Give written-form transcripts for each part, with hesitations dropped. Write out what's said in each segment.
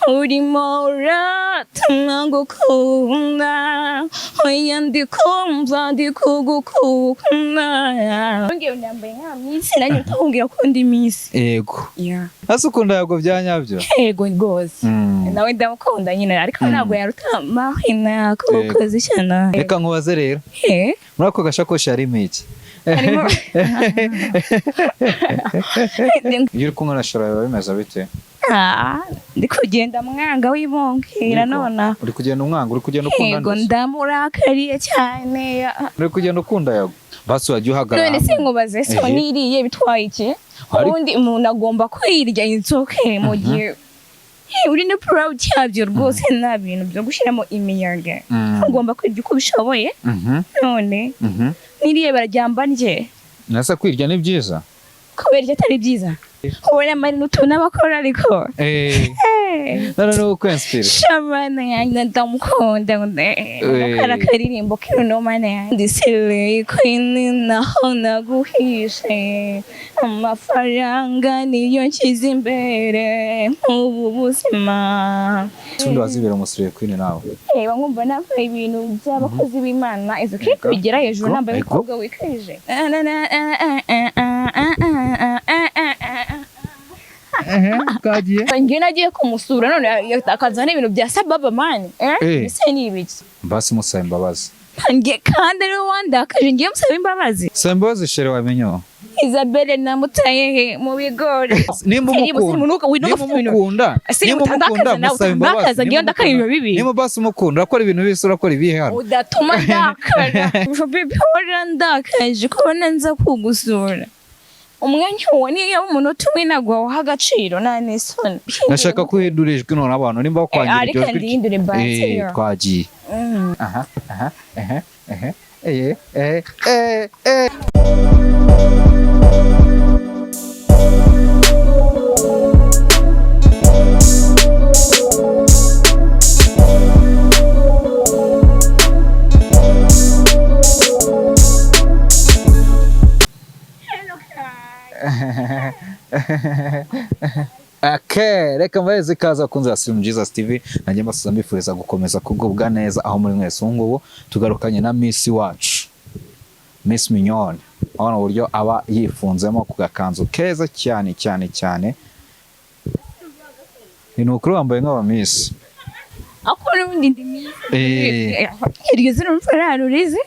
urimo uratuma ngukunda oya ndikumva ndikugukunda ngiye Yambaye nka Miss nanjye utakubwira ko ndi Miss yego yeah hasi ukunda Yago byanyabyo yego rwose nawe ndamukunda nyine ariko ntabwo yarutama hina kukoze cyane reka nkubaze rero muri ako gashakoshi harimo iki iyo uri kumwe na Shora biba bimeze bite ndi kugenda mwanga w'ibonkera nona uri kugenda umwanga uri kugenda ukunda yego ndamurakariye cyane uri kugenda ukunda Yago basi wajya uhagarara none se nkubaze so niriye bitwaye iki ubundi umuntu agomba kwirya inzoke mu gihe uri na proud cyabyo rwose nta bintu byo gushiramo imiyaga ugomba kwirya uko bishoboye none niriye bararyamba nje nasa kwirya ni byiza kubera atari byiza ubona mari n'utuntu abakora ariko none ukwenspira shamana yanjye ndamukunda karakaririmbo kino mana yanjye Slayqueen naho naguhishe amafaranga niyo nshyize imbere mu buzima tundi wazibera mu Slayqueen nawe nkumva navuye ibintu by'abakozi b'Imana izo kiko bigera hejuru nambaye umukobwa wikije kagiye ngiye nagiye kumusura none akazana ibintu bya sababa mani ese ni ibiki basi musaba imbabazi ngiye kandi ari wandakaje ngiye musaba imbabazi saba imbabazi Shere wamenyo Isabelle namutaye mu bigori nimba umukunda musaba imbabazi ngiye ndakariyo bibi nimba basi umukunda urakora ibintu bise urakora ibihe hano udatuma ndakara bihora ndakaje kubona nza kugusura umwanya uwo niyo umuntu tumwe nagwa waha agaciro nane soni nashaka kuhindurijwe none abantu nimba bakwangira iryo jwi ariko ndihindure basi twagiye reka mbaze ikaza kunze ya Slim Jesus TV nanjye mbasuza mbifuriza gukomeza kugubwa neza aho muri mwese ngubu tugarukanye na Miss wacu Miss Mignone abona uburyo aba yifunzemo ku gakanzu keza cyane cyane cyane ni ukuri wambaye nk'aba Miss akora ubundi ndi Miss iryo zino mfararo rize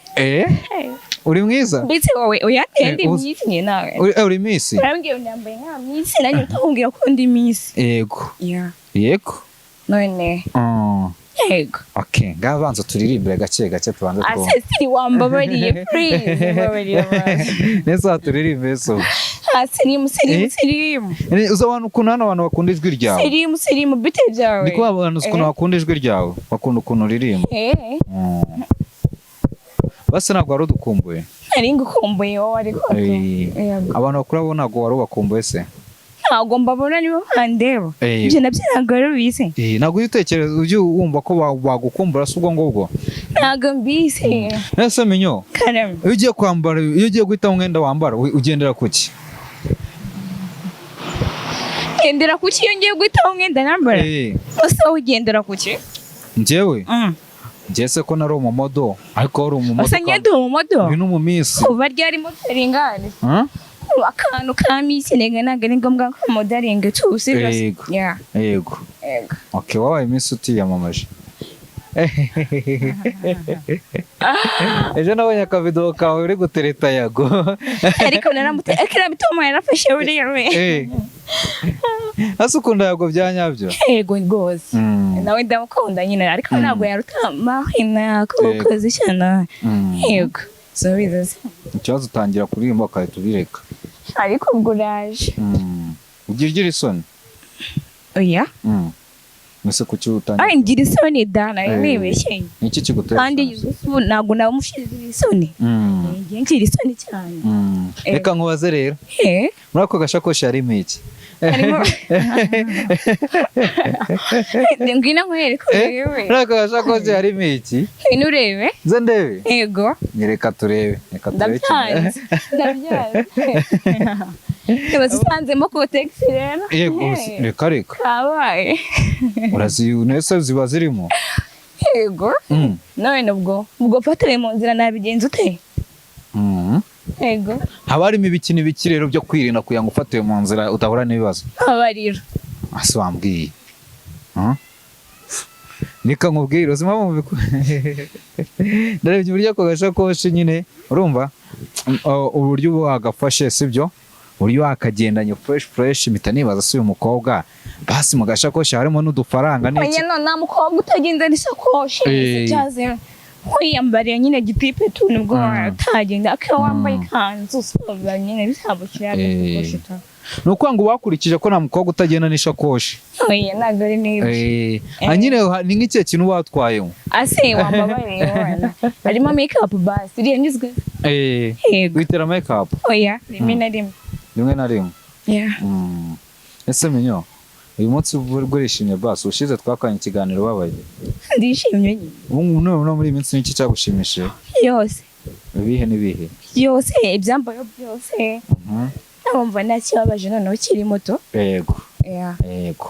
uri mwiza mbitse wowe uyatende Miss ni nawe uri Miss ngiye Yambaye nka Miss nanjye utakubwira ko ndi Miss yego yego none yego okay ngabanza turirimbire gake gake tubanze two asesi wambabariye please wambabariye neza turirimbe so sirimu uzabana ukuntu hano abantu bakunda ijwi ryawe sirimu bite byawe niko abantu ukuntu bakunda ijwi ryawe bakunda ukuntu uririmba basi ntabwo wari udukumbuye nari ngukumbuye wowe ariko abantu bakura bo ntabwo wari ubakumbuye se ntabwo mbabona nibo bandeba ibyo nabyo ntabwo wari ubizi ntabwo uyitekereza ujye wumva ko bagukumbura si ubwo ngubwo ntabwo mbizi nese minyo iyo ugiye kwambara iyo ugiye guhitamo umwenda wambara ugendera kuki ugendera kuki iyo ngiye guhitamo umwenda nambara ese ugendera kuki njyewe njyese ko nari umumodo ariko wari umumodo asa ngende umumodo uri n'umumisi uba ryari moteri ingane akantu ka Miss nega ntabwo ari ngombwa ko modeling tuzi yego okay wabaye Miss utiyamamaje ejo nabonye akavidewo kawe uri gutereta Yago ariko naramutoma yarafashe buriya we hasi ukunda Yago byanyabyo yego rwose nawe ndamukunda nyine ariko ntabwo yarutama hina kukoze cyane yego so bizaze ikibazo utangira kuririmba ukahita ubireka ariko ubwo uraje ugira isoni oya mwese kuki utangira ngira isoni dana nibeshye niki kigutera kandi Yusufu ntabwo namushize isoni ngira isoni cyane reka nkubaze rero muri ako gashakoshi harimo iki ngwino nkwereke wewe muri ako gashakoshi harimo iki ngwino urebe nze ndebe yego reka turebe ndabyanze Basanzemo kotex rero. Yego reka reka. Kabaye. Urazi nese ziba zirimo. Yego. None ubwo fatire mu nzira nabigenza ute? Yego. Haba harimo ibikini biki rero byo kwirinda kugira ngo ufate mu nzira udahura n'ibibazo. Abariro. Ase wambwiye. Nika nkubwira uzima mu biku. Ndarebye uburyo ko gashakoshi nyine urumva uburyo wagafashe sibyo uburyo wakagendanye fresh mpita nibaza si uyu mukobwa basi mu gashakoshi harimo n'udufaranga n'iki. Oya none mukobwa utagenda n'isakoshi cyaze Yambaye nyine gipipe tu nibwo atagenda akaba wambaye ikanzu soba nyine bisabukira agasakoshi ta. Nuko ngo bakurikije ko nta mukobwa utagenda n'ishakoshi. Oya nagari nibi. Anyine ni nk'icyo kintu watwayemo. Ase wambaye wana. Harimo makeup basi iriya nyizwe. Witera makeup. Oya rimwe na rimwe. Rimwe na rimwe. Yeah. Ese minyo uyu munsi urishimye basi ushize twakanye ikiganiro babaye. Ndishimye nyine. Ubu no muri iminsi n'iki cyagushimishije? Yose. Ibihe. Yose ibyambaye byose. Ndumva ntakibabaje noneho kiri moto. Yego. Yeah. Yego.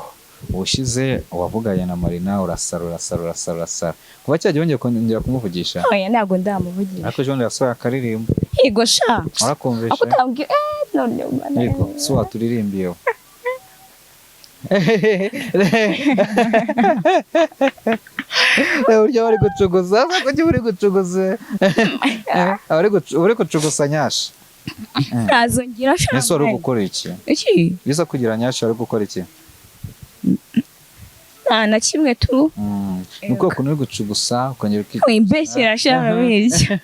Ushize wavuganye na Marina urasara. Kuba cyagiye wongeye kongera kumuvugisha? Oya ntago ndamuvugisha. Ariko John yasohoye akaririmbo. Yego sha. Warakumvishe? Ako tambwiye none umwana. Yego, so waturirimbiye. Urya bari gucuguza, kujya uri gucuguza. Uri gucugusa nyasha. Azongira sha. Ese wari gukora iki? Iki? Biza kugira nyasha wari gukora iki? Na kimwe tu. Nuko kuntu uri gucugusa ukongera ukita. Imbeshyira sha babeshya.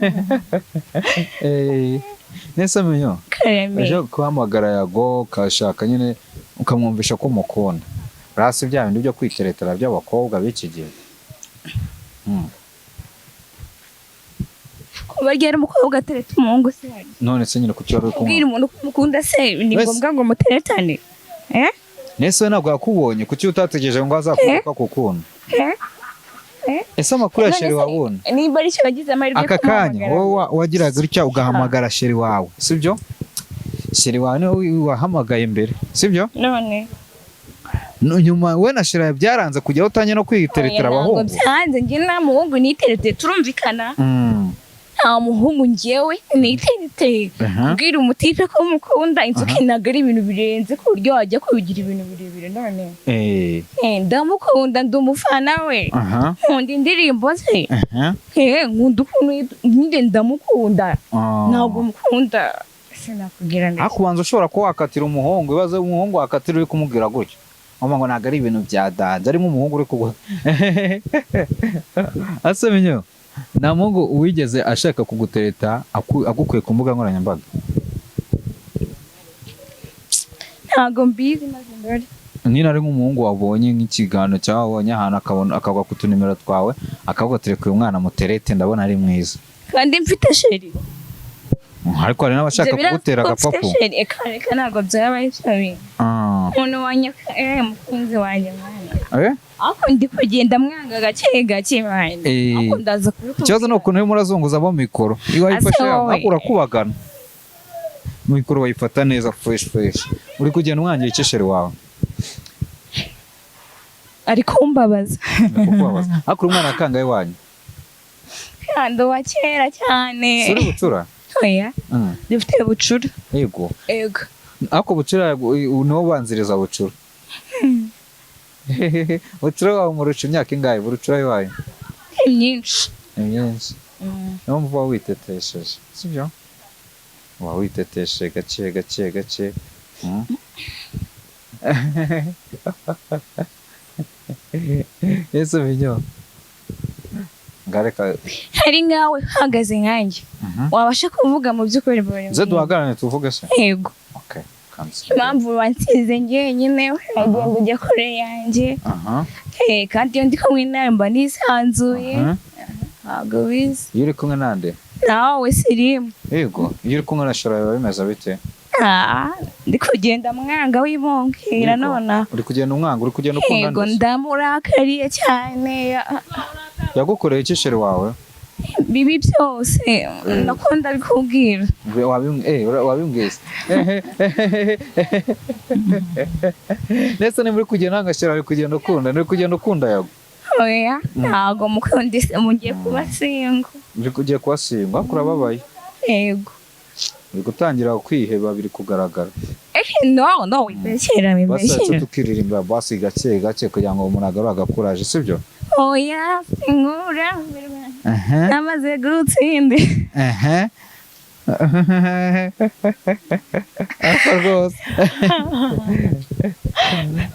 Nese menyo. Kareme. Ejo kuhamagara Yago kashaka nyine ukamwumvisha ko mukunda. Rasi bya bindi byo kwiteretera by'abakobwa b'iki gihe. Bagera umukobwa atereta umuhungu se. None se nyine ku cyo ari kumwe. Ubwira umuntu kumukunda se ni ngombwa ngo muteretane. Nese ntabwo yakubonye kuki utategereje ngo azakuruka kukunda. Ese amakuru ya sheri wabona? Niba ari cyo bagize amahirwe aka kanya wowe wagiraga gutya ugahamagara sheri wawe sibyo? Sheri wawe niwe wahamagaye mbere sibyo? None nyuma we na sheri byaranze kujya utanye no kwiteretera abahungu. Ntabwo byanze njye na muhungu niterete turumvikana. Nta muhungu njyewe niterete. Ubwira umutipe ko mukunda inzuki nagari ibintu birenze ku buryo wajya kubigira ibintu birebire none. Ndamukunda ndumufana we. Nkunda indirimbo ze. Nkunda ukuntu nyine ndamukunda. Ntabwo mukunda sinakugira neza. Akubanza ushobora ko wakatira umuhungu ibaze umuhungu wakatira uri kumubwira gutyo. Ngo naga ari ibintu bya danje arimo umuhungu uri kugwa. Asamenyo nta muhungu uwigeze ashaka kugutereta agukuye ku mbuga nkoranyambaga. Ntago mbizi maze ndori. Nina ari nk'umuhungu wabonye nk'ikiganiro cyabonye ahantu akagwa ku tunimero twawe akavuga tereka uyu mwana muterete ndabona ari mwiza. Kandi mfite sheri. Ariko hari n'abashaka kugutera agapapu. Eka ntabwo byabaye cyabi. Umuntu wanyaka mukunzi wanjye mwana. Ako ndi kugenda mwanga gake mwana. Ako ndaza kubikora. Ikibazo no kuntu murazunguza abo mikoro. Iyo wayifashe akura kubagana. Mikoro wayifata neza fresh. Uri kugenda umwangiye ikisheri wawe. Ariko umbabaza. Akura umwana akangaye wanyu. Kando wa kera cyane. Suri bucura. Oya. Dufite bucura. Yego. Yego. Ako bucura niwo banziriza bucura. Bucura wawe umurusha imyaka ingahe bucura yawe? Myinshi. Myinshi. Niyo mvuga witetesheje. Sibyo? Witeteshe gake. Yesu binyo. Ngareka hari ngawe hagaze nkanjye. Wabasha kuvuga mu by'ukuri bari. Ze duhagarane tuvuge se. Yego. Okay. Impamvu wansize njye nyine ugomba ujya kure yanjye. Kandi iyo ndi kumwe nawe mba nisanzuye. Ntabwo bizi. Iyo uri kumwe nande? Nawe sirimu. Yego. Iyo uri kumwe na shora biba bimeze bite? Ndi kugenda mwanga w'imumbwira nona. Uri kugenda umwanga uri kugenda ukunda. Yego ndamurakariye cyane. Yagukoreye iki sheri wawe? bibi byose nakunda bikubwira wabimbwiye ndetse ni muri kugenda ntangashyira ari kugenda ukunda Yago oya ntago mukunda ise mugiye kubasinga uri kugiye kubasingwa kurababaye yego uri gutangira kwiheba biri kugaragara no wibeshyira basi tukiririmba basi gake kugira ngo umuntu agarure agakuraje sibyo oya singura namaze gutsinda rwose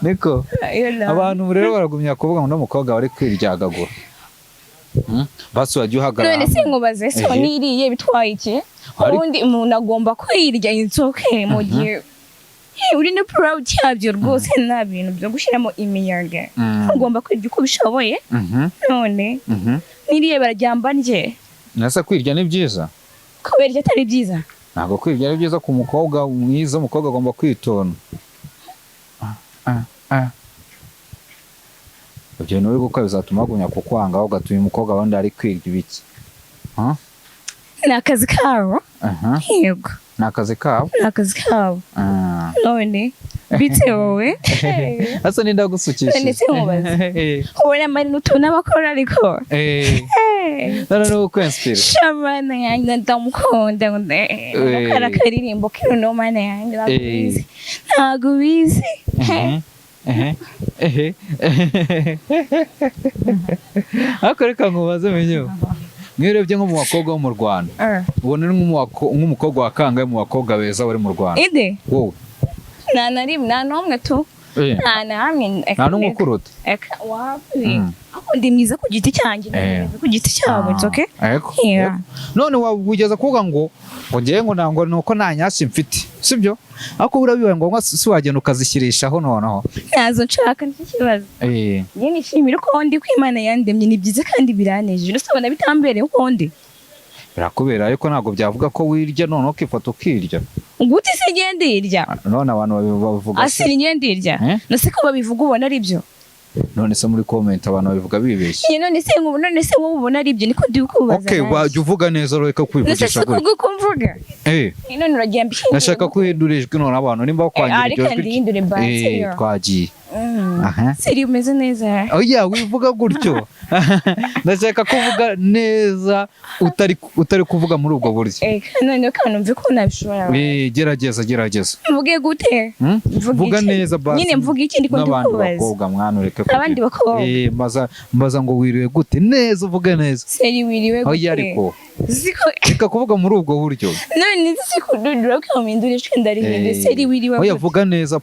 niko abantu rero baragumya kuvuga ngo n'umukobwa bari kwiryagagura basi wajya uhagarara none se nkubaze so niriye bitwaye iki ubundi umuntu agomba kwirya inzoke mu gihe uri na proud cyabyo rwose nta bintu byo gushyiramo imiyaga ugomba kwirya uko bishoboye none niriye bararyamba rye nasa kwirya ni byiza kubera icyo atari byiza ntabwo kwirya ari byiza ku mukobwa mwiza umukobwa agomba kwitona ibyo bintu uri gukora bizatuma bagumya kukwanga ugatuma umukobwa wenda ari kwirya ibiki ni akazi kabo yego ni akazi kabo none bite wowe asa n'inda gusukisha none se nkubaze ubona marina utuntu abakora ariko none ni ukwinspira shamana yanjye ndamukunda kara karirimbo kino mana yanjye ntabwo bizi ariko reka nkubaze menyo niyo urebye nko mu bakobwa bo mu Rwanda ubona ni nk'umukobwa wa kangahe mu bakobwa beza bari mu Rwanda wowe nta n'umwe tu nta n'umwe ukuruta ndi mwiza ku giti cyanjye ku giti cyabo okay none wigeze kuvuga ngo ngewe ngo ntabwo ni uko nta nyasi mfite sibyo ariko urabibaye ngombwa si wagenda ukazishyirishaho noneho ntazo nshaka nicyo kibazo njye nishimira uko ndi ko Imana yandemye ni byiza kandi biranejeje urasabona bitambereye uko ndi birakubera ariko ntabwo byavuga ko wirya noneho ukifata ukirya gute se ngende irya none abantu babivuga asiri ngende irya nose ko babivuga ubona ari byo none se muri comment abantu babivuga bibeshye none se wowe ubona ari byo niko ndi kubaza okay wajya uvuga neza reka kwivugisha gute nose ko mvuga none uragiye mbishinga nashaka kuhindura ijwi none abantu nimba bakwangira iryo jwi ndihindure basi twagiye siri umeze neza oya wivuga gutyo ndashaka kuvuga neza utari kuvuga muri ubwo buryo none kandi umve ko nabishobora gerageza mvuge gute vuga neza basi nyine mvuga iki ndiko kubaza n'abandi bakobwa mwana ureke abandi bakobwa mbaza ngo wiriwe gute neza uvuge neza seri wiriwe gute oya ariko reka kuvuga muri ubwo buryo none sikududura ko mpindura ijwi ndarihinde seri wiriwe oya vuga neza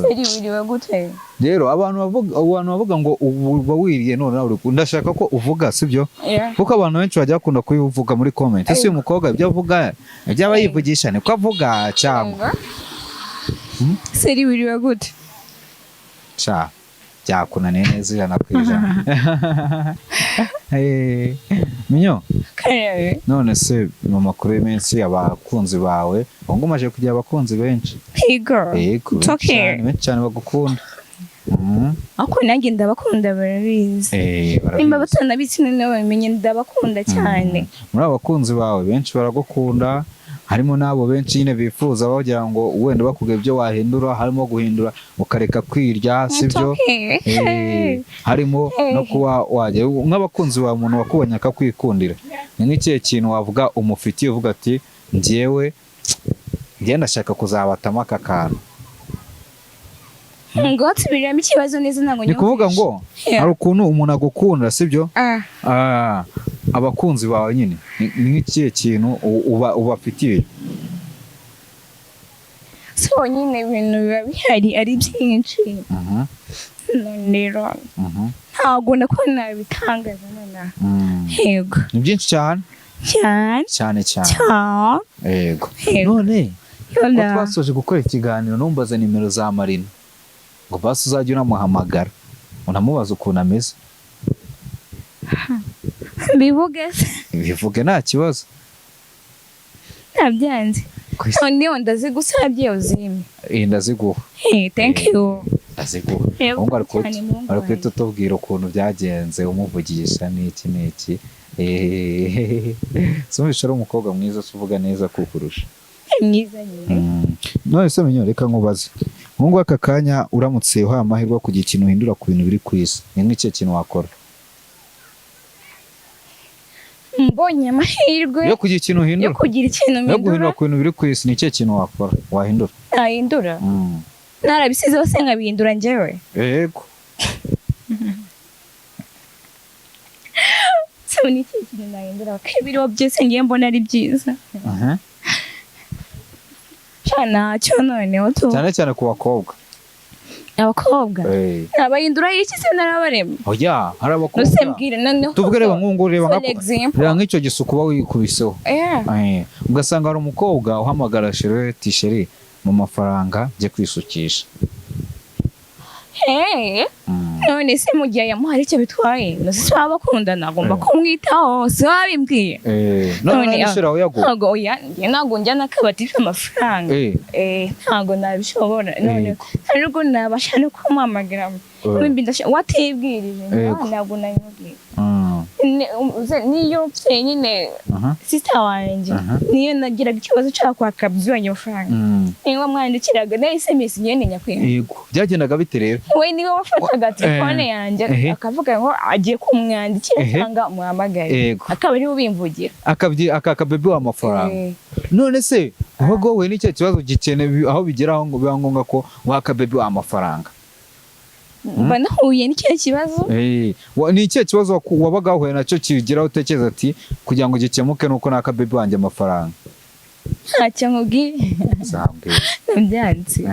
seri wiriwe gute rero abantu bavuga ngo uba wiriye none ndashaka ko uvuga sibyo kuko abantu benshi bajya bakunda kubivuga muri comment ese uyu mukobwa ibyo avuga byaba yivugisha niko avuga cyangwa seri wiriwe gute byakunaniye neza 100%. Minyo none se mu makuru y'iminsi abakunzi bawe ngo umaje kugira abakunzi benshi yego cyane bagukunda ako nanjye ndabakunda barabizi nimba batanabitse none bamenye ndabakunda cyane muri abakunzi bawe benshi baragukunda harimo nabo benshi nyine bifuza bagira ngo wenda bakubwiye ibyo wahindura harimo guhindura ukareka kwirya sibyo harimo no kuba wajya nk'abakunzi bawe umuntu wakubonye akakwikundira ni nk'ikihe kintu wavuga umufitiye uvuga ati njyewe ndashaka kuzabatamo aka kantu ngo tubiramo ikibazo neza ntabwo ni kuvuga ngo hari ukuntu umuntu agukunda sibyo abakunzi bawe nyine ni nk'ikihe kintu ubafitiye so nyine ibintu biba bihari ari byinshi rero ntabwo nako nabitangaza nonaha yego ni byinshi cyane yego none ko twasoje gukora ikiganiro numbaza nimero za Marina ngo basi uzajya unamuhamagara unamubaza ukuntu ameze bivuge nta kibazo ntabyanze niyo ndazigusabye uzime ndaziguha thank you ndaziguha ari kututubwira ukuntu byagenze umuvugisha n'iki Sumvisha ari umukobwa mwiza uvuga neza kukurusha. Mwiza nyine. None se menyo reka nkubaze. Nkungu aka kanya uramutse uhaye amahirwe kugira ikintu uhindura ku bintu biri ku isi. Ni nk'icyo kintu wakora? Mbonye amahirwe yo kugira ikintu uhindura. Yo kugira ikintu mpindura. Yo guhindura ku bintu biri ku isi ni icyo kintu wakora? Wahindura? Nahindura. Narabisize hose nkabihindura njyewe. Yego. So ni iki kintu nahindura? Ibiro byose ngiye mbona ari byiza. Ntacyo noneho tu. Cyane cyane ku bakobwa. Abakobwa abahindura iki se narabarema? Oya, hari abakobwa. Nusembwire noneho. Tuvuge reba nkungu reba nk'icyo gisuku uba wikubiseho. Ugasanga hari umukobwa uhamagara sheri tisheri mu mafaranga njye kwisukisha. None se mu gihe yamuhari icyo bitwaye nose se abakundana agomba kumwitaho se wabimbwiye. None nishiraho Yago. Ntago oya ntago njya nakabatisha amafaranga. Ntago nabishobora. None ntabwo nabasha no kumamagara. Wimbi ndashaka watibwirije ntabwo nanyubwiye. Niyo mfite nyine sister wanjye niyo nagiraga ikibazo cyo kwakabizanye amafaranga niyo mwandikiraga na SMS nyene nyakwiye. Yego byagendaga bite rero? We niwe wafataga telefone yanjye akavuga ngo agiye kumwandikira cyangwa muhamagaye akaba ari ubimvugira aka bebe wa mafaranga. None se ahubwo we n'icyo kibazo gikene aho bigeraho ngo biba ngombwa ko waka bebe wa mafaranga? Banahuye n'icyo kibazo. Ni icyo kibazo wabaga wahuye nacyo kigeraho utekereza ati kugira ngo gikemuke nuko naka bebe wanjye amafaranga? Ntacyo nkubwiye. Nabyanze.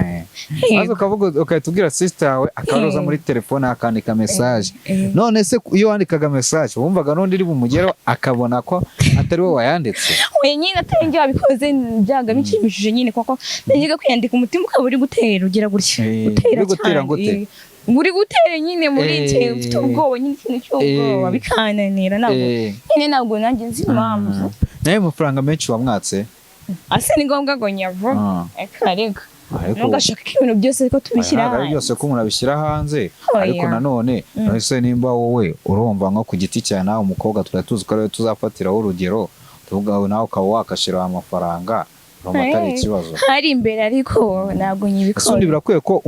Maze ukavuga ukahita sister yawe akaroza muri telefone akandika message. None se iyo wandikaga message wumvaga n'undi iri bumugeraho akabona ko atari we wayanditse? We nyine atari njye wabikoze byaga bicimishije nyine kuko ndagiga kwiyandika umutima ukaba uri gutera ugira gutya. Gutera gute? Uri gutera nyine muri cye ufite ubwoba nyine ikintu cy'ubwoba bikananira ntabwo nanjye nzi impamvu. Naye amafaranga menshi wamwatse? Ase ni ngombwa ngo nyavo ariko ntugashaka ibintu byose ko tubishyira hanze. Byose ko umuntu abishyira hanze ariko nanone ese nimba wowe urumva nko ku giti cyane nawe umukobwa tuzi ko tuzafatiraho urugero tuvuga nawe ukaba wakashira amafaranga atari ikibazo hari imbere ariko ntabwo nyibikora. Sundi birakwiye ko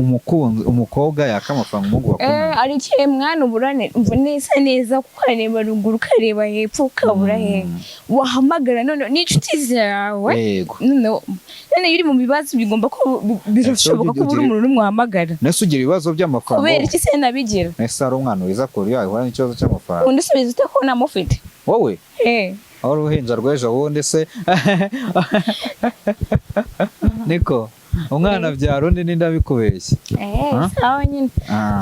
umukobwa yaka amafaranga umugu bakunda. Ari cye mwana uburane neza neza kukareba ruguru kareba hepfo ukabura he wahamagara none n'inshuti zawe none yiri mu bibazo bigomba ko birashoboka ko buri umuntu umwahamagara. Nese ugira ibibazo by'amafaranga? Kubera iki se nabigira? Nese ari umwana wiza kuri yawe hora n'ikibazo cy'amafaranga? Undi subiza ute ko namufite? Wowe? Aho uruhinja rw'ejo bundi se niko umwana byaro undi ndabikubeshye. Sawa nyine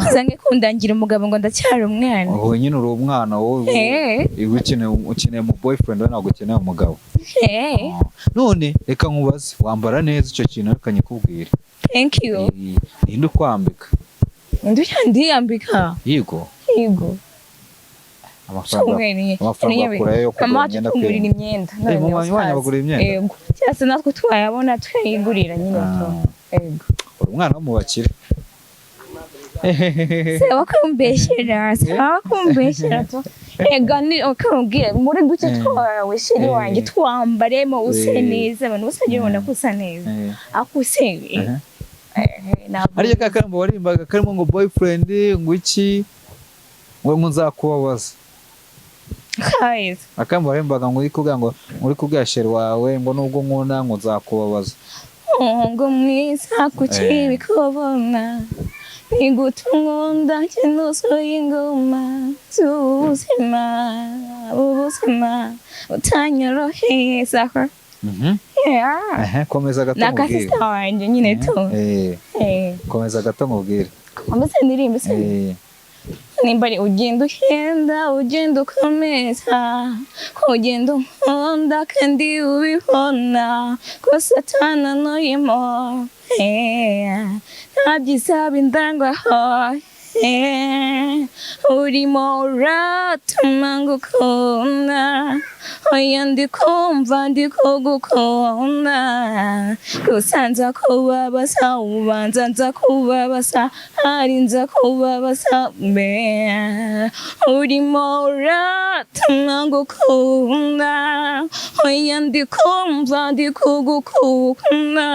uzange kundangira umugabo ngo ndacyari umwana. Wowe nyine uri umwana wowe ukeneye mu boyfriend we ntabwo ukeneye umugabo. None reka nkubaze wambara neza icyo kintu akanyikubwira. Thank you. Ninde ukwambika? Ndiyambika. Yego. Amafaranga kure yo kugura imyenda kugura imyenda. Mu mwanya bagura imyenda. Cyase natwe twayabona twayigurira nyine Yego. Umwana wo mu bakire. Se wakumbeshyera to. Ega ni ukambwira muri duce twawe sheri wanjye twambaremo use neza abantu bose babona ko usa neza. Akuse. Ariye kakambo warimbaga karimo ngo boyfriend ngo iki ngo nzakubabaza. Akambo warimbaga ngo uri kubwira sheri wawe ngo nubwo nkunda ngo nzakubabaza. Ngo mwiza kuki bikubona nigutungunda kinusoye ingoma ubuzima utanyoroheye sako. Komeza gato mubwire. Nakasista wanjye nyine to. Komeza gato mubwire. Komeza ndirimbe se. Nimbari ugenda ukomeza ugenda nkunda kandi ubibona ko satana noyimo ntabyiza bindangwaho urimo uratuma ngukunda oya ndikumva ndikugukunda gusa nza kubabaza ubanza nza kubabaza hari nza kubabaza mbe urimo uratuma ngukunda oya ndikumva ndikugukunda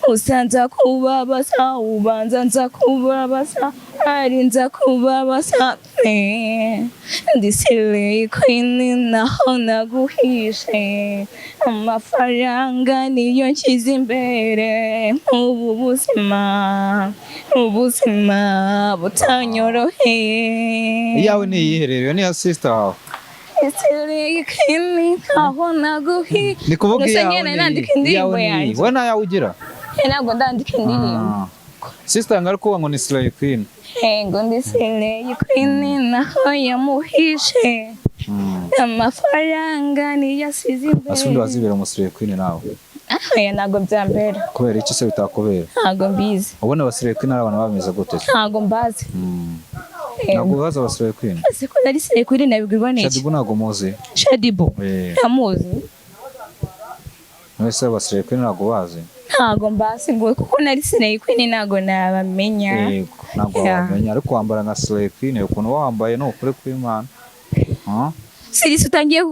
gusa nza kubabaza ubanza nza kubabaza hari nza kubabaza mbe ndi Slayqueen naho naguhishe amafaranga niyo nshyize imbere nk'ubu ubuzima butanyoroheye. Iyawe ni iyiherero ni ya sister wawe? Slayqueen naho naguhishe. Ni kuvuga iyawe ni wowe nayo ugira? Ntabwo ndandika indirimbo. Sister ngari kuba ngo ni Slayqueen. Ngo ndi Slayqueen naho yamuhishe amafaranga niyo asize imbere. Asundi wazibera mu Slayqueen nawe? Ntabwo byambera. Kubera iki se bitakubera? Ntabwo mbizi. Ubona Slayqueen ari abantu bameze gute? Ntabwo mbazi. Ntabwo baza Slayqueen? Ese ko nari Slayqueen nabigirwa n'iki? Shadibu ntabwo muzi? Shadibu? Ntamuzi. Mwese Slayqueen ntabwo bazi? Ntabwo mbazi ngo kuko nari Slayqueen ntabwo nabamenya. Yego ntabwo wamenya ariko wambara nka Slayqueen ukuntu wambaye no ukuri kw'Imana. Sirisi utangiye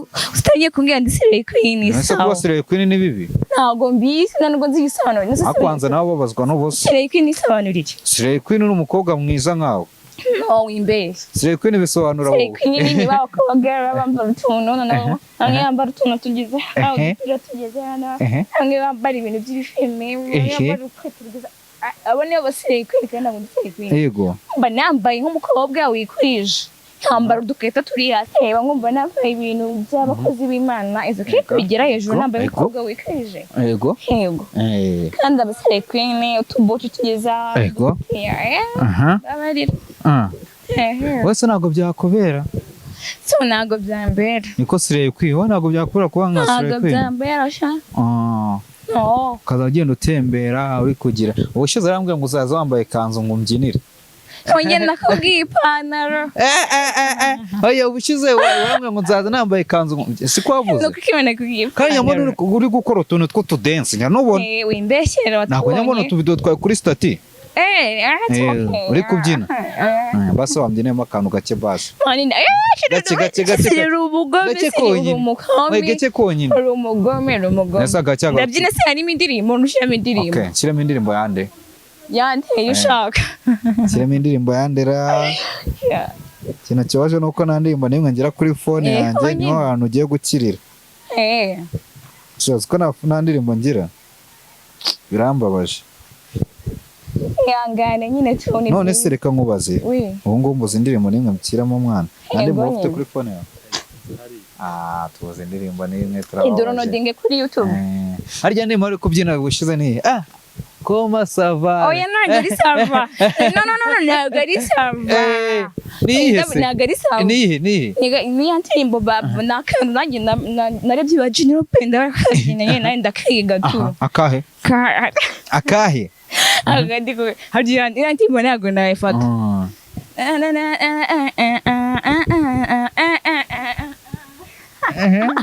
kumbwira ndi Slayqueen isawa. Ese kuba Slayqueen ni bibi? Ntabwo mbizi ntabwo nzi igisobanuro. Akwanza nabo babazwa n'ubusa. Slayqueen isobanura iki? Slayqueen ni umukobwa mwiza nkawe. No wimbeshye. Slayqueen bisobanura wowe. Slayqueen ni bakobwa bambara utuntu noneho hamwe bambara utuntu tugize aho tugeze hano hamwe bambara ibintu by'ibifilme bambara ukwetugize abo nibo Slayqueen kandi ntabwo ndi Slayqueen. Yego. Mba nambaye nk'umukobwa wikwije. Nkambara udukweto turi hasi reba nkumva nambaye ibintu by'abakozi b'Imana izo kiko bigera hejuru nambaye umukobwa wikwije. Yego. Yego. Kandi aba Slayqueen utubucu tugeza. Yego. Babarira. Wese ntabwo byakubera? So ntabwo byambera. Niko Slayqueen wowe ntabwo byakubera kuba nka Slayqueen? Ntabwo byambera sha. No. Kaza ugenda utembera uri kugira. Ubushize arambwira ngo uzaza wambaye kanzu ngo mbyinire. Oye nakubwiye ipantaro. Oya ubushize warambwira ngo nzaza nambaye kanzu si kwavuze. Nuko kimene kugiye ipantaro. Kandi nyamara uri gukora utuntu two dance nubona. Wimbeshyera watubonye. Ntabwo nyamara utuvideo twawe kuri stati. Uri kubyina. Basi wambyinemo akantu gake basi. Gake. Gake konyine. Uri umugome. Nasa gake. Ndabyina se harimo indirimbo nushyiramo indirimbo. Okay, shyiramo indirimbo yande. Yanteye ushaka. Shyiramo indirimbo yandera. Ikintu kibaje nuko nta ndirimbo n'imwe ngira kuri phone yanjye niho ahantu ugiye gukirira. Uzi ko nta ndirimbo ngira? Birambabaje. Yangane nyine tone. None se reka nkubaze. Ubu ngubu mbuze indirimbo n'imwe mukiramo mwana. Nandi mufite kuri phone yawe. Tuzi indirimbo n'imwe turababaje. Idownloading kuri YouTube. Harya ndimo ari kubyina bushize ni Koma sava. Oya ntabwo ari sava. No ntabwo ari sava. Ntabwo ari sava. Nihe. Ni yandirimbo nakantu nanjye narebye ba General Penda bakagina nyine ndakiga tu. Akahe? Agadiko harya yandirimbo ntabwo nayifata.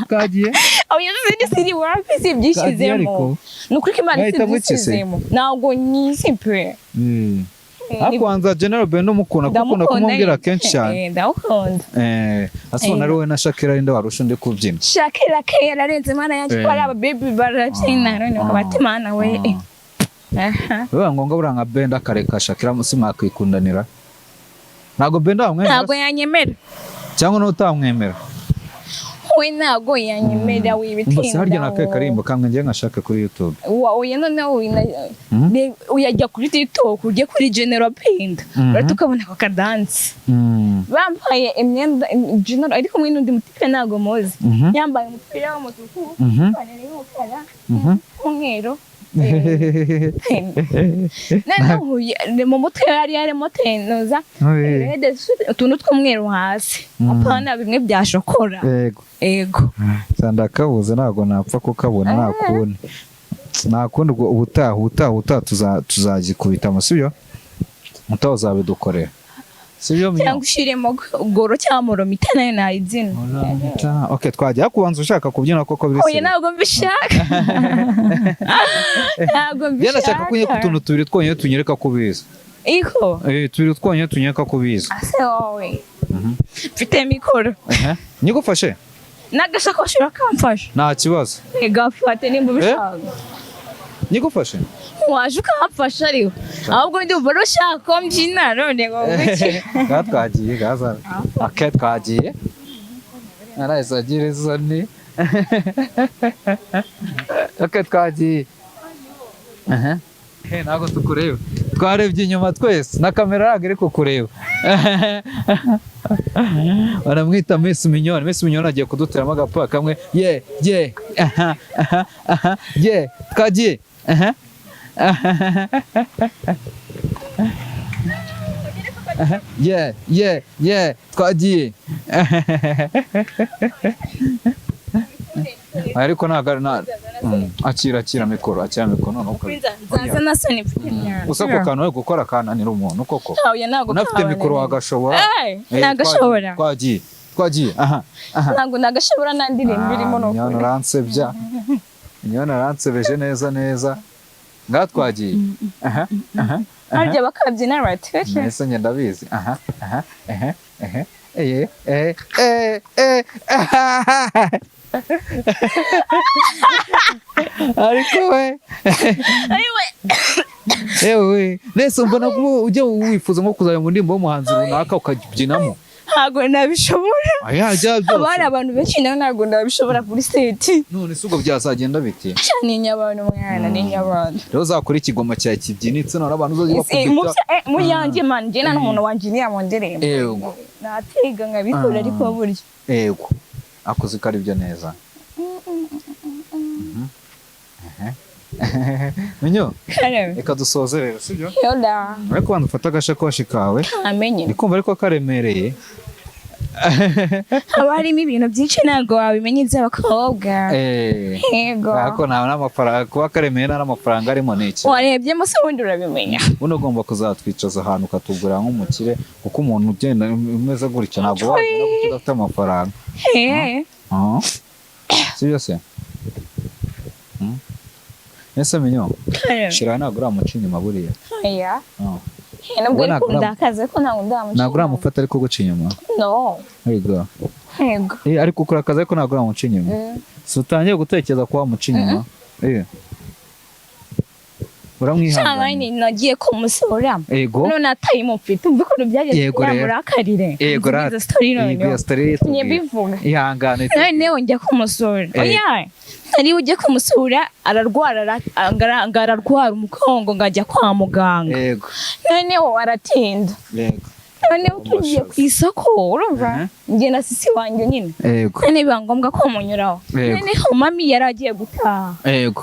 Kagiye. Oya siri wapi si byishizemo. Nuko Imana isizemo. Ntabwo nyisipe. Akwanza General Bendo mukunda kumubwira kenshi cyane. Ndakunda. Asona ari we na Shakira inde warusha ndi kubyina. Shakira kera arenze Imana yanjye ko ari aba baby barabyina none ngo batimana we. Wewe ngonga buranga Bendo akareka Shakira musima kwikundanira. Ntabwo Bendo amwemera. Ntabwo yanyemera. Cyangwa n'utamwemera. We ntabwo yanyemera wibitinda. Mbese harya nakaye karimbo kamwe ngiye ngashaka kuri YouTube. Oya none uyajya kuri TikTok ujye kuri General Penda. Rero tukabona ko kadansi. Bambaye imyenda General ariko mwe n'undi mutipe ntabwo muzi. Yambaye umupira w'umutuku, ipantaro y'umukara, umweru. Mu mutwe yarimo tenoza utuntu tw'umweru hasi apana bimwe bya shokora. Yego sandakabuze ntabwo napfa kukabona nakundi ubutaha tuzagikubita amasubyo mutaho zabidukorera sibyo minyo cyangwa ushiremo goro cyangwa moromita nayo nayizina okay twajya kubanza ushaka kubyina koko biri oya ntabwo mbishaka ntabwo mbishaka yenda shaka kunye kutuntu tubiri twonyine tunyereka kubiza iko tubiri twonyine tunyereka kubiza ase wowe mfite mikoro nigufashe n'agasakoshi urakamfasha nta kibazo gafate nimba ubishaka nigufashe waje ukamfasha ariho ahubwo ndumva ushaka ko mbyina none ngo ngwiki twagiye gaza ake twagiye narayisagire isoni ake twagiye ntabwo tukureba twarebye inyuma twese na kamera ntabwo iri kukureba baramwita Miss Mignone. Miss Mignone agiye kuduteramo agapa kamwe ye twagiye twagiye ariko ntabwo akira mikoro none uko zaza nasoni mfite usa ko kantu we gukora kananira umuntu koko unafite mikoro wagashobora nagashobora twagiye ntabwo nagashobora nandirimba irimo no Mignone uransebya Mignone aransebeje neza ngaha twagiye harya bakabyina bateke nese ngenda bizi ariko we ewe nese mbona ko ujya wifuza nko kuzajya mu ndirimbo y'umuhanzi runaka ukabyinamo ntabwo nabishobora abari abantu benshi nawe ntabwo nabishobora kuri stage none se ubwo byazagenda bite ni nyabantu mwana ni nyabantu rero uzakora ikigoma cya kibyinitse none abantu uzajya bakubita mu yanjye man njye na n'umuntu wanjiniya mu ndirimbo yego natega nkabikora ariko buryo yego akoze ko ari byo neza Minyo reka dusoze rero sibyo yoda ariko wanda ufata agashakoshi kawe amenye ndikumva ariko karemereye haba harimo ibintu byinshi ntabwo wabimenye iby'abakobwa yego ariko nta n'amafaranga kuba karemeye nta n'amafaranga arimo n'iki warebyemo se ubundi urabimenya buno ugomba kuzatwicaza ahantu ukatugurira nk'umukire kuko umuntu ugenda umeze gutya ntabwo wagenda kuko udafite amafaranga sibyo se ese Minyo shira ntabwo uramuca inyuma buriya nubwo ariko ndakaze ko ntabwo ndamuca ntabwo uramufata ariko guca inyuma no yego ariko ukora akazi ariko ntabwo uramuca inyuma si utangiye gutekereza ko wamuca inyuma uramwihangana nagiye kumusura yego none atayimufite umva ukuntu byageze yamurakarire yego ntibivuga ihangane noneho njya kumusura oya ari ujye kumusura ararwara umukongo ngo ajya kwa muganga yego noneho aratinda yego noneho tugiye ku isoko urumva njye na sisi wanjye nyine none biba ngombwa ko munyuraho noneho mami yari agiye gutaha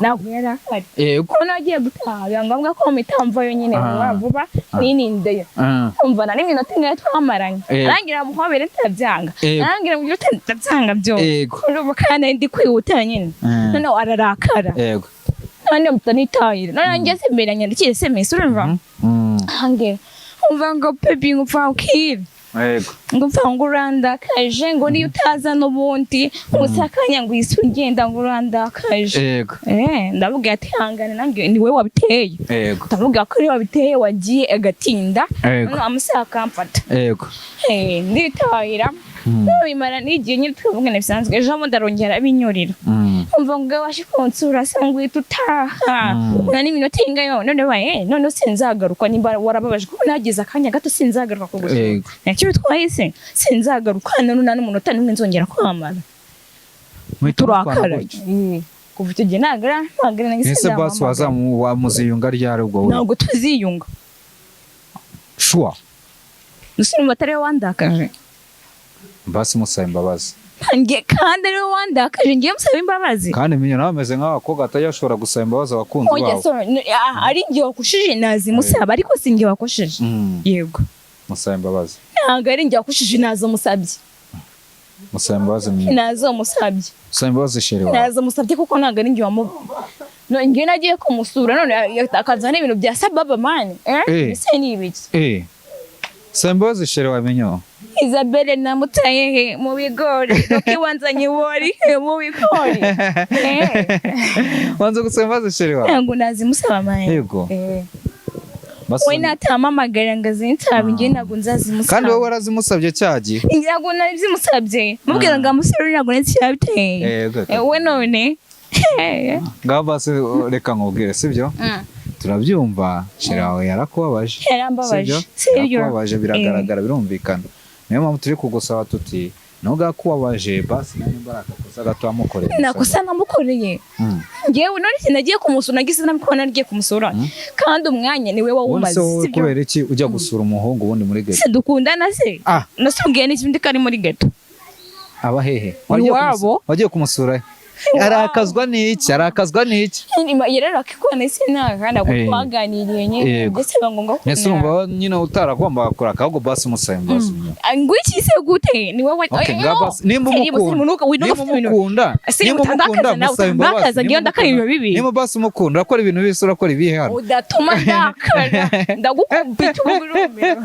ntabwo yari ahari noneho agiye gutaha biba ngombwa ko mitamvayo nyine vuba nininde umva na n'iminota imwe twamaranye arangira muhobere ntabyanga arangira mu gihe utabyanga byose urumva kandi ndi kwihuta nyine noneho ararakara noneho mutanitahira noneho ngeze imbere nyandikire SMS urumva hange umva ngo pepi ngupfa ukira ngo mfa ngo urandakaje ngo niyo utaza n'ubundi musakanya ngo isi ugenda ngo urandakaje ndavuga ati hangane nange ni wowe wabiteye ndavuga ko ari wabiteye wagiye agatinda none amusaka amfata nditahira bimara n'igihe nyine twavugana bisanzwe ejo bundi arongera abinyurira umva ngo washe konsura se ngo uhita utaha n'iminota ingayo none sinzagaruka nimba warababaje kuko nagize akanya gato sinzagaruka kugusura nacyo bitwaye se sinzagaruka none n'umunota n'umwe nzongera kwamara turakara kuva icyo gihe nagara ese basi wamuziyunga ryari ubwo ntabwo tuziyunga shwa nusine batari wandakaje basi musaba imbabazi kandi ariwe wandakaje ngiye musaba imbabazi kandi Minyo nawe ameze nk'abakobwa atajya ashobora gusaba imbabazi abakunzi babo ari ngiye wakushije nazimusaba ariko si ngiye wakoshije yego musaba imbabazi ntabwo ari ngiye wakushije nazomusabye musaba imbabazi nazomusabye musaba imbabazi sheri wawe nazomusabye kuko ntabwo ari ngiye ngiye nagiye kumusura none akazana ibintu bya sababa mani ese ni ibiki Sembozi shere wamenyo. Isabelle namutaye he mu bigori Roki wanzanye wori he mu bigori Wanze gusembaza shere wa. Ntabwo nazimusaba maye. Yego. We natamamagara ngazintabe ngiye ntabwo nzazimusaba. Kandi wowe warazimusabye cyagiye. Ntabwo nazimusabye. Mubwira ngo amusore ntabwo Icyabiteye. Yego. We none. Ngaho basi reka nkubwire sibyo? Turabyumva shere wawe yarakubabaje. Yarambabaje. Yarakubabaje biragaragara birumvikana. Niyo mpamvu turi kugusaba tuti noga kubabaje basi nani baraka kosa gato amukoreye. Nakosa namukoreye. Ngewe none sinagiye kumusura nagize namukona nagiye kumusura. Kandi umwanya niwe wawumaze. Sibyo kubera iki ujya gusura umuhungu wundi muri ghetto? Dukundana se. Nasubwiye n'ikindi kari muri ghetto. Aba hehe? Wagiye kumusura? Arakazwa n'iki? Yerera kikone sinaga ndagutwaganiriye nyine ndetse bangonga ko. Nese umva nyine utaragomba gukora ahubwo basi musayimbaza. Ngwiki se gute ni wowe nimba umukunda musayimbaza ngiye ndakariyo bibi. Nimba basi umukunda akora ibintu bise urakora ibihe hano. Udatuma ndakara ndagukubita uburume.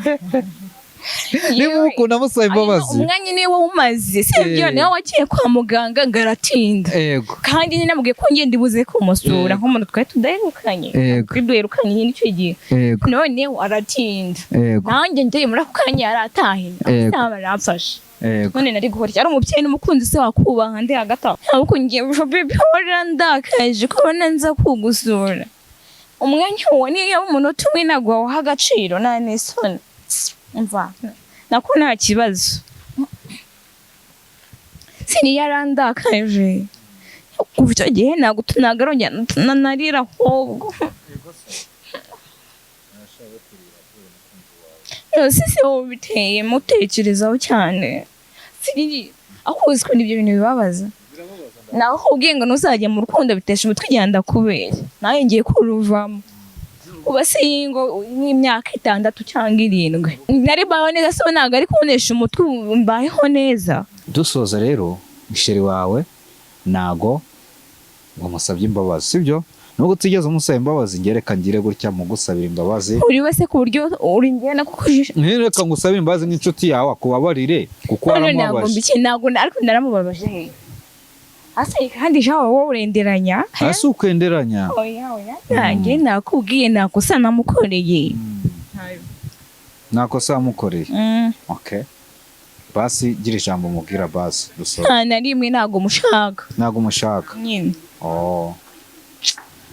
Niba ukunda musayimbaza. Umwanya niwe umaze sibyo niwe wagiye kwa muganga ngaratinda. Yego. Kandi nyine namubwiye ko ngiye ndibuze kumusura nk'umuntu twari tudaherukanye. Twiduherukanye nyine icyo gihe. None waratinda. Nanjye ndiye muri ako kanya yaratahe. Asaba arafashe. None nari guhora ari umubyeyi n'umukunzi se wakubaha ndi hagati aho. Ntabwo ngiye bihora ndakaje ko nanza kugusura. Umwanya wo niyo umuntu tumwe nagwa waha agaciro nane sone. Umva nako nta kibazo sini yarandakaje kuva icyo gihe ntabwo tunagarongera narira ahubwo sisi wowe biteye mutekerezaho cyane siri aho uziko n'ibyo bintu bibabaza naho ubwiye ngo ntuzajya mu rukundo bitesha umutwe igenda kubera nawe ngiye kuruvamo ubasingo n'imyaka 6 cyangwa 7 nari baho neza so ntago ari kubonesha umutwe mbayeho neza. Dusoza rero isheri wawe nago ngo musabye imbabazi sibyo nubwo tigeze umusaba imbabazi ngereka ngire gutya mu gusabira imbabazi uri wese ku buryo uri ngena kukujisha nireka ngusaba imbabazi nk'inshuti yawe akubabarire kuko waramubabaje ntago ariko naramubabaje Asa kandi jawe wowe urenderanya. Asa ukwenderanya. Oya. Nanjye nakubwiye nakosa namukoreye. Nakosa namukoreye. Okay. Basi gira ijambo mubwira basi dusoza. Na rimwe nago mushaka. Nago mushaka. Nyine.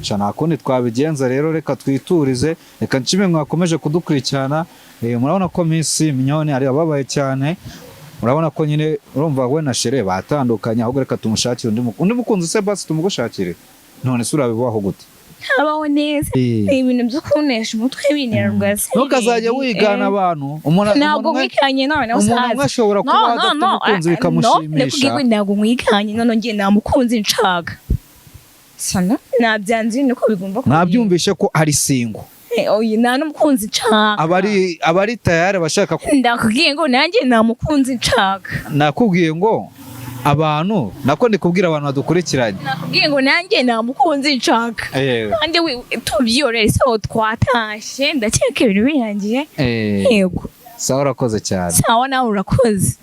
Shana kundi twabigenza rero reka twiturize reka nshime mwakomeje kudukurikirana murabona ko Miss Mignone ari ababaye cyane. Urabona ko nyine urumva we na shere batandukanye ahubwo reka tumushakire undi mukunzi se basi tumugushakire none sura bibaho gute abaho neza ibintu byo kunesha umutwe binera rwase ntukazajya wigana abantu ntabwo mwikanye none umuntu ashobora kuba adafite umukunzi bikamushimisha ntabwo mwikanye none ngiye namukunzi nshaka sana nabyanze niko bigomba kuba nabyumvishe ko ari singo oyi nta n'umukunzi nshaka abari tayari bashaka ndakubwiye ngo nanjye nta mukunzi nshaka nakubwiye ngo abantu nako ndikubwira abantu badukurikiranye nakubwiye ngo nanjye nta mukunzi nshaka kandi tubyorere so twatashye ndakeka ibintu birangiye yego sawa urakoze cyane sawa nawe urakoze